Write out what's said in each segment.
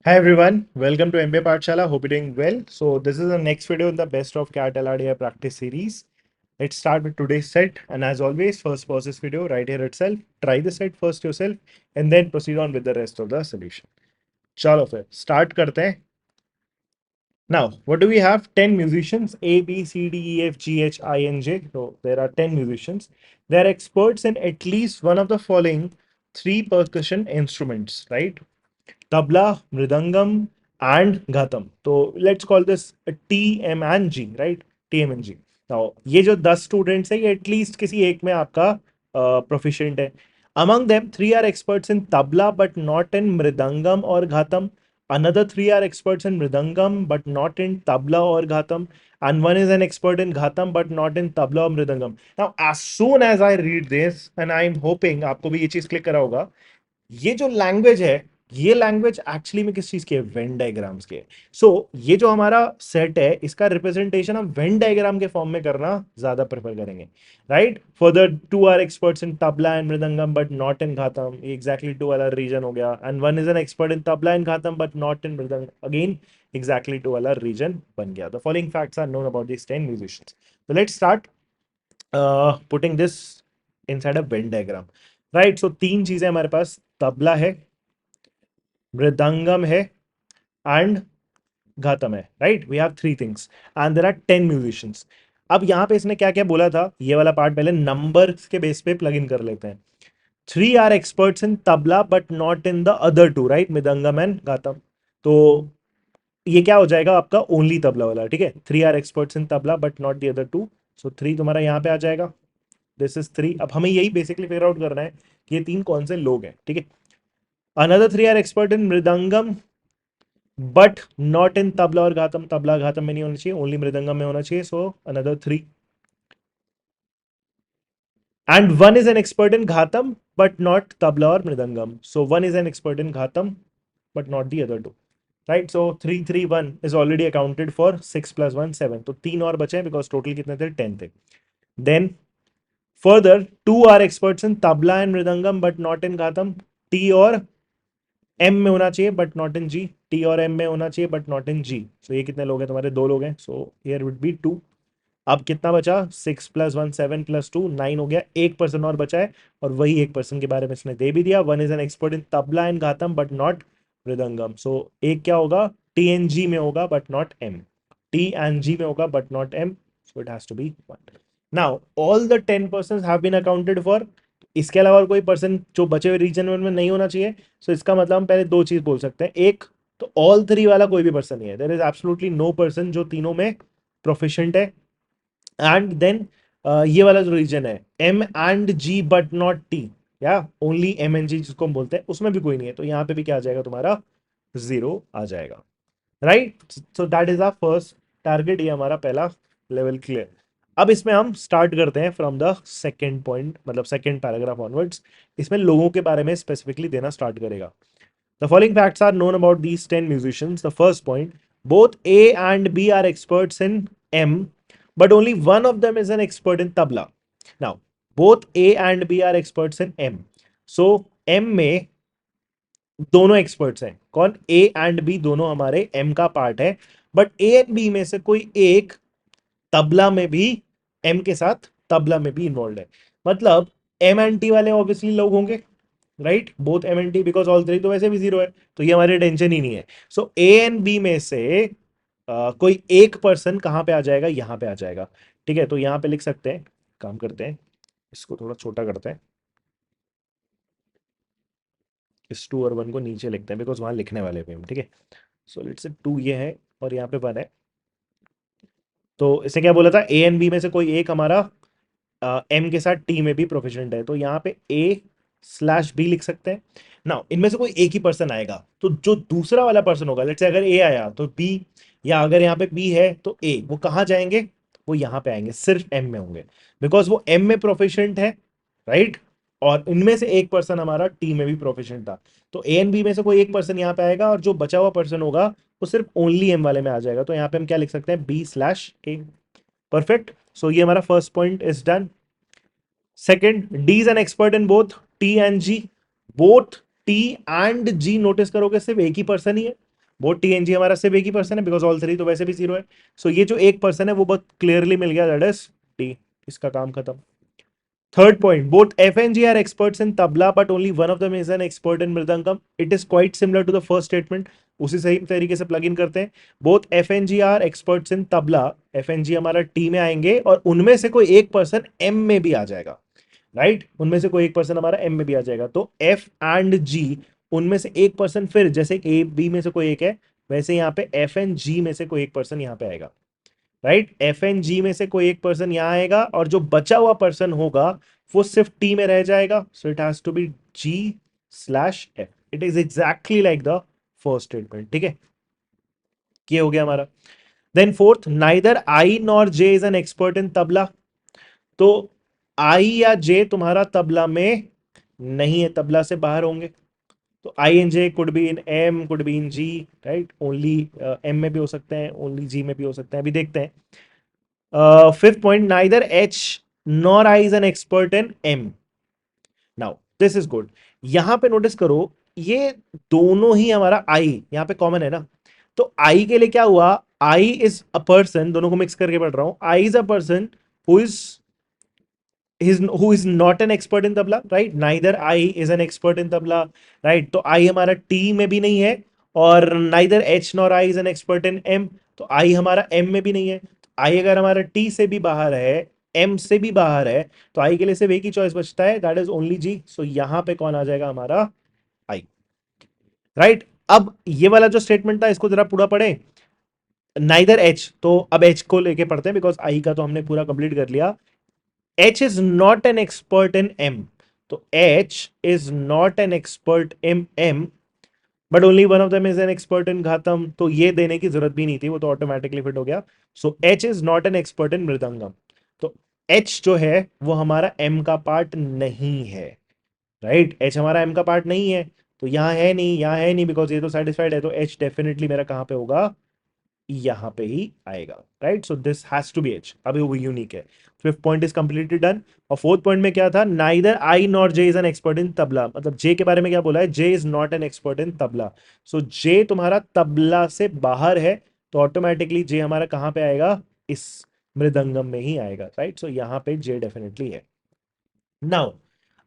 Hi everyone, welcome to MBA Pathshala. Hope you're doing well. So this is the next video in the Best of CAT LRDI practice series. Let's start with today's set. And as always, first pause this video right here itself. Try the set first yourself and then proceed on with the rest of the solution. चलो फिर start करते हैं. Now, what do we have? 10 musicians A, B, C, D, E, F, G, H, I, and J. So there are 10 musicians. They are experts in at least one of the following three percussion instruments, right? Tabla, Mridangam, and Ghatam. So let's call this a T, M, and G, right? T, M, and G. Now, ये जो 10 students हैं ये at least किसी एक में आपका proficient है. Among them, three are experts in tabla but not in mridangam or ghatam. Another three are experts in mridangam but not in tabla or ghatam. And one is an expert in ghatam but not in tabla or mridangam. Now, as soon as I read this, and I'm hoping आपको भी ये चीज click करा होगा, ये जो language है ये लैंग्वेज एक्चुअली में किस चीज की है? वेन डायग्राम्स के. सो ये जो हमारा सेट है इसका रिप्रेजेंटेशन हम वेन डायग्राम के फॉर्म में करना ज्यादा प्रेफर करेंगे, right? For the two are experts in tabla and mridangam but not in ghatam, ये एग्जैक्टली टू वाला रीजन हो गया. And one is an expert in tabla and ghatam but not in mridangam, again exactly two वाला रीजन बन गया. The following facts are known about this 10 musicians. So let's start putting this inside a Venn diagram. Right, so तीन चीजें हमारे पास, तबला है, मृदंगम है and ghatam है, right? We have three things and there are 10 musicians. अब यहाँ पे इसने क्या क्या बोला था, ये वाला पार्ट पहले नंबर्स के बेस पे प्लग इन कर लेते हैं. Three are experts in tabla but not in the other two, right? Mridangam and ghatam. तो ये क्या हो जाएगा आपका? ओनली तबला वाला, ठीक है? Three are experts in tabla but not the other two. So three तुम्हारा यहाँ पे आ जाएगा. This is three. अब हमें यही बेसिकली फिगर आउट करना है कि ये तीन कौन से लोग हैं, ठीक है? Another three are expert in mridangam but not in tabla और घातम. तबला घातम में नहीं होना चाहिए, ओनली मृदंगम में होना चाहिए. So another three. And one is an expert in ghatam but not tabla और mridangam. So one is an expert in ghatam but not the other two, right? So 3 3 1 is already accounted for. 6 + 1 7. तो तीन और बचे बिकॉज टोटल कितने थे? 10 थे. Then further, two are experts in tabla and mridangam but not in ghatam. T और M में होना चाहिए but not in G. T और M में होना चाहिए बट नॉट इन G. सो ये कितने लोग हैं तुम्हारे? दो लोग हैं. So here would be 2. अब कितना बचा? 6 + 1 7 + 2 9 हो गया. एक पर्सन और बचा है और वही एक पर्सन के बारे में इसने दे भी दिया. One is an expert in tabla and ghatam but not mridangam. So एक क्या होगा? T एंड G में होगा but not M. T and G में होगा but not M. So it has to be 1. Now all the 10 person have been accounted for. इसके अलावा कोई पर्सन जो बचे हुए रीजन में नहीं होना चाहिए. सो इसका मतलब हम पहले दो चीज बोल सकते हैं. एक तो ऑल थ्री वाला कोई भी पर्सन नहीं है. There is absolutely no person जो तीनों में प्रोफिशिएंट है. एंड देन ये वाला जो रीजन है M and G but not T, या ओनली M एंड G जिसको हम बोलते हैं, उसमें भी कोई नहीं है. तो यहाँ पे भी क्या आ जाएगा तुम्हारा? जीरो आ जाएगा, right? So that is our first target. ये हमारा पहला लेवल क्लियर. अब इसमें हम स्टार्ट करते हैं फ्रॉम द सेकेंड पॉइंट, मतलब सेकेंड पैराग्राफ ऑनवर्ड्स. इसमें लोगों के बारे में स्पेसिफिकली देना स्टार्ट करेगा. The following facts are known about these 10 musicians. The first point, both A and B are experts in M but only one of them is an expert in tabla. Now both A and B are experts in M. So M में दोनों experts हैं. कौन? A and B दोनों हमारे M का part है. But A and B में से कोई एक तबला में भी, M के साथ तबला में भी इन्वॉल्व है. मतलब M एंड T वाले ऑब्वियसली लोग होंगे, right? Both M and T, because all three तो वैसे भी जीरो है. तो ये हमारी टेंशन ही नहीं है. सो A एंड B में से कोई एक पर्सन कहां पे आ जाएगा? यहां पे आ जाएगा, ठीक है? तो यहां पे लिख सकते हैं. काम करते हैं, इसको थोड़ा छोटा करते हैं. इस 2 और 1 को नीचे लिखते हैं बिकॉज वहां लिखने वाले पे हम, ठीक है? सो लेट्स से 2 ये है और यहाँ पे 1 है. तो इसने क्या बोला था? A एंड B में से कोई एक हमारा M के साथ T में भी प्रोफिशिएंट है. तो यहाँ पे A/B लिख सकते हैं. नाउ इनमें से कोई एक ही पर्सन आएगा. तो जो दूसरा वाला पर्सन होगा, लेट्स से अगर A आया तो B, या अगर यहाँ पे B है तो A, वो कहाँ जाएंगे? वो यहाँ पे आएंगे, सिर्फ M में होंगे बिकॉज वो M में प्रोफिशिएंट है, राइट? और इनमें से एक पर्सन हमारा T में भी प्रोफिशिएंट था. तो A एंड B में से कोई एक पर्सन यहाँ पे आएगा और जो बचा हुआ पर्सन होगा वो सिर्फ ओनली M वाले में आ जाएगा. तो यहाँ पे हम क्या लिख सकते हैं? B/A. परफेक्ट. सो ये हमारा first point is done. Second, D is an expert in both T and G. Both T and G, notice करोगे सिर्फ एक ही पर्सन ही है. बोथ टी एन जी हमारा सिर्फ एक ही पर्सन है बिकॉज ऑल थ्री तो वैसे भी जीरो है. सो ये जो एक पर्सन है वो बहुत क्लियरली मिल गया, दैट इज टी. इसका काम खत्म. Third point, both F and G are experts in tabla, but only one of them is an expert in mridangam. It is quite similar to the first statement. उसी सही तरीके से plug in करते हैं. Both F and G are experts in tabla. F and G हमारा T में आएंगे और उनमें से कोई एक पर्सन M में भी आ जाएगा, राइट? उनमें से कोई एक पर्सन हमारा M में भी आ जाएगा. तो F एंड G उनमें से एक पर्सन, फिर जैसे A B में से कोई एक है, वैसे यहाँ पे F एंड G में से कोई एक पर्सन यहाँ पे आएगा, राइट? एफ एन जी में से कोई एक पर्सन यहां आएगा और जो बचा हुआ पर्सन होगा वो सिर्फ टी में रह जाएगा. So it has to be G slash F. It is exactly like the first statement. ठीक है, ये हो गया हमारा. Then fourth, neither I nor J is an expert in tabla. तो आई या जे तुम्हारा तबला में नहीं है, तबला से बाहर होंगे. तो I and J could be in M, could be in G, right? Only M में भी हो सकते हैं, ओनली जी में भी हो सकते हैं. अभी देखते हैं. Fifth point, neither H nor I is an expert in M. Now, this is good. यहां पे नोटिस करो, ये दोनों ही हमारा I यहां पे कॉमन है ना. तो I के लिए क्या हुआ, I is a person, दोनों को मिक्स करके पढ़ रहा हूं. I is a person who is not an expert in tabla, right? Neither I is an expert in tabla, right? तो I हमारा T में भी नहीं है और neither H nor I is an expert in M. तो I हमारा M में भी नहीं है. I अगर हमारा T से भी बाहर है, M से भी बाहर है, तो I के लिए सिर्फ एक ही चॉइस बचता है, दैट इज ओनली G. सो यहां पे कौन आ जाएगा हमारा, I, राइट? अब ये वाला जो स्टेटमेंट था इसको जरा पूरा पढ़े. नाइदर H, तो अब H को लेके पढ़ते हैं बिकॉज I का तो हमने पूरा कंप्लीट कर लिया. H is not an expert in M. तो H is not an expert in M, but only one of them is an expert in Ghatam. तो ये देने की जरूरत भी नहीं थी, वो तो ऑटोमेटिकली फिट हो गया. So H is not an expert in mridangam. तो H जो है वो हमारा M का पार्ट नहीं है, राइट? H हमारा M का पार्ट नहीं है, तो यहाँ है नहीं, यहाँ है नहीं, बिकॉज ये तो सेटिस्फाइड है. तो H डेफिनेटली मेरा कहाँ पे होगा, यहां पे ही आएगा, right? So this has to be H. अभी वो यूनिक है. Fifth point is completely done. और फोर्थ पॉइंट में क्या था, neither I nor J is an expert in tabla. मतलब जे के बारे में क्या बोला है, J is not an expert in tabla. So J तुम्हारा तबला से बाहर है, तो ऑटोमेटिकली जे हमारा कहां पे आएगा, इस मृदंगम में ही आएगा, राइट? सो यहां पे जे डेफिनेटली है. नाउ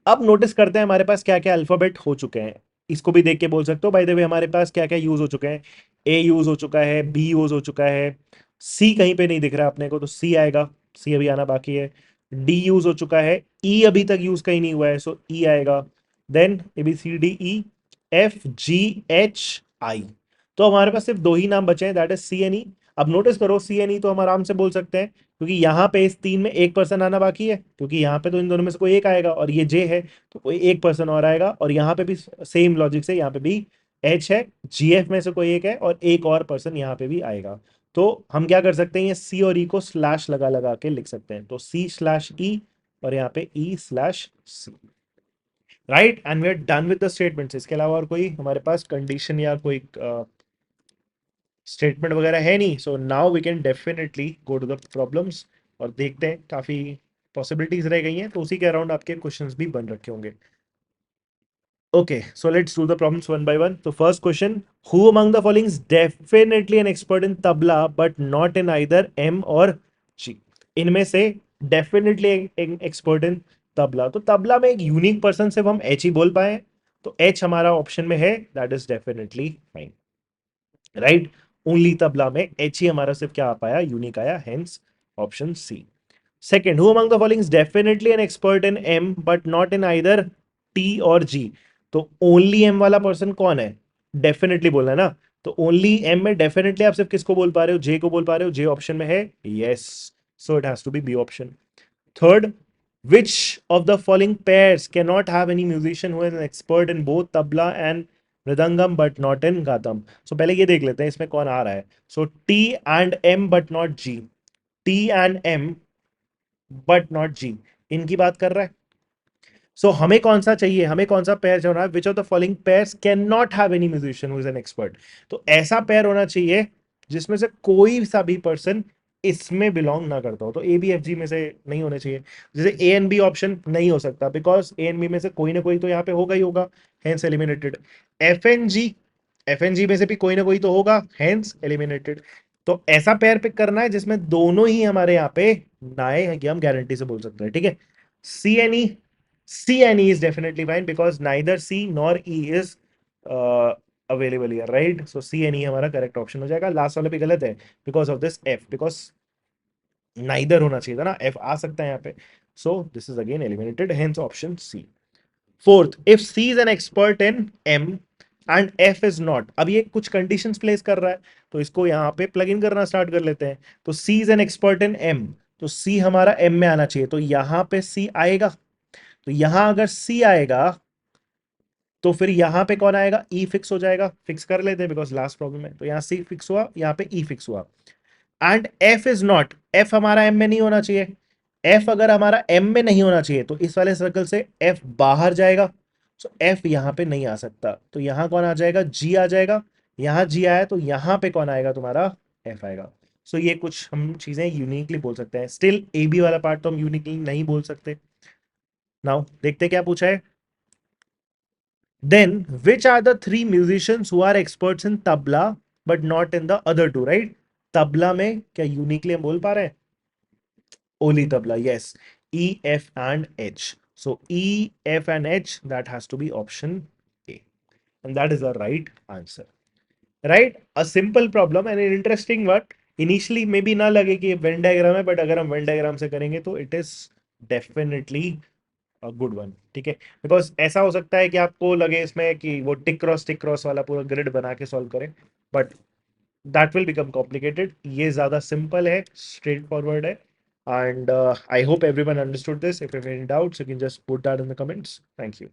अब नोटिस करते हैं हमारे पास क्या क्या अल्फाबेट हो चुके हैं. इसको भी देख के बोल सकते हो बाय द वे हमारे पास क्या क्या यूज हो चुके हैं. ए यूज हो चुका है, बी यूज हो चुका है, सी कहीं पे नहीं दिख रहा अपने को, तो सी आएगा. सी अभी आना बाकी है. डी यूज हो चुका है, ई अभी तक यूज कहीं नहीं हुआ है, सो ई आएगा. Then A B C D E F G H I. तो हमारे पास सिर्फ दो ही नाम बचे हैं, that is C and E. अब नोटिस करो, सी एन ई तो हम आराम से बोल सकते हैं क्योंकि यहाँ पे इस तीन में एक पर्सन आना बाकी है, क्योंकि यहाँ पे तो इन दोनों में से कोई एक आएगा और ये जे है, तो कोई एक पर्सन और आएगा. और यहाँ पे भी सेम लॉजिक से यहाँ पे भी एच है, जीएफ में से कोई एक है और एक और पर्सन यहाँ पे भी आएगा. तो हम क्या कर सकते हैं, ये सी और ई को स्लैश लगा लगा के लिख सकते हैं. तो सी स्लैश ई और यहाँ पे E slash C, right? And we are done with the statements. इसके अलावा और कोई हमारे पास कंडीशन या कोई स्टेटमेंट वगैरह है नहीं. So now we can definitely go to the problems और देखते हैं. काफ़ी पॉसिबिलिटीज रह गई हैं, तो उसी के अराउंड आपके क्वेश्चंस भी बन रखे होंगे. Okay, so let's do the problems one by one. तो first question, who among the following is definitely an expert in tabla but not in either M और जी. इनमें से डेफिनेटली एक्सपर्ट इन तबला, तो तबला में एक यूनिक पर्सन सिर्फ हम H ही बोल पाए, तो एच हमारा ऑप्शन में है, that is definitely fine, right? Only tabla में एच ही हमारा सिर्फ क्या आ पाया, यूनिक आया, hence option C. Second, who among the following is definitely an expert in M but not in either T और जी. तो ओनली एम वाला पर्सन कौन है, डेफिनेटली बोलना है ना. तो ओनली एम में डेफिनेटली आप सिर्फ किसको बोल पा रहे हो, जे को बोल पा रहे हो, जे ऑप्शन में है, yes. So it has to be B option. Third, which of the following pairs cannot have any musician who is an expert in both tabla and mridangam but not in gatam. So पहले ये देख लेते हैं इसमें कौन आ रहा है. So T and M but not G. T and M but not G, इनकी बात कर रहा है. सो हमें कौन सा चाहिए, हमें कौन सा पेयर होना है, which of the following pairs can not have any musician who is an expert. तो ऐसा पेयर होना चाहिए जिसमें से कोई सा भी पर्सन इसमें बिलोंग ना करता हो. तो ए बी एफ जी में से नहीं होने चाहिए. जैसे ए एन बी ऑप्शन नहीं हो सकता बिकॉज ए एन बी में से कोई ना कोई तो यहाँ पे होगा ही होगा, hence eliminated. F and G F and G में से भी कोई ना कोई तो होगा, हेंस एलिमिनेटेड। तो ऐसा पेयर पिक करना है जिसमें दोनों ही हमारे यहाँ पे नाए हैं, कि हम गारंटी से बोल सकते हैं, ठीक है। C and E, C and E is definitely fine because neither C nor E is available here, right. So C and E हमारा करेक्ट ऑप्शन हो जाएगा। लास्ट वाला भी गलत है because of this F, because neither होना चाहिए था ना, एफ आ सकता है यहाँ पे। So this is again eliminated, hence option C. Fourth, if C is an expert in M and F is not. अब ये कुछ कंडीशंस प्लेस कर रहा है, तो इसको यहाँ पे प्लग इन करना स्टार्ट कर लेते हैं। तो C is an expert in M, तो सी हमारा एम में आना चाहिए, तो यहां पे सी आएगा। तो यहां अगर सी आएगा तो फिर यहां पे कौन आएगा, ई फिक्स हो जाएगा। फिक्स कर लेते हैं बिकॉज लास्ट प्रॉब्लम है, तो यहां सी फिक्स हुआ, यहां पे ई फिक्स हुआ। And F is not, F हमारा एम में नहीं होना चाहिए। एफ अगर हमारा एम में नहीं होना चाहिए तो इस वाले सर्कल से एफ बाहर जाएगा। सो एफ यहां पे नहीं आ सकता, तो यहां कौन आ जाएगा, जी आ जाएगा। यहां जी आया तो यहां पे कौन आएगा, तुम्हारा एफ आएगा। सो ये कुछ हम चीजें यूनिकली बोल सकते हैं। स्टिल ए बी वाला पार्ट तो हम यूनिकली नहीं बोल सकते। नाउ देखते क्या पूछा है। Then which are the three musicians who are experts in tabla but not in the other two, right. Tabla में क्या यूनिकली हम बोल पा रहे हैं, only tabla, yes. E, F, and H. So E, F, and H, that has to be option A. And that is the right answer. Right? A simple problem and an interesting one. Initially maybe ना लगे कि Venn diagram है, but अगर हम Venn diagram से करेंगे तो it is definitely a good one, ठीक है। बिकॉज ऐसा हो सकता है कि आपको लगे इसमें कि वो टिक क्रॉस वाला पूरा ग्रिड बना के सॉल्व करें, but that will become complicated. ये ज़्यादा simple है, straightforward है, and I hope everyone understood this. If you have any doubts, you can just put that in the comments. Thank you.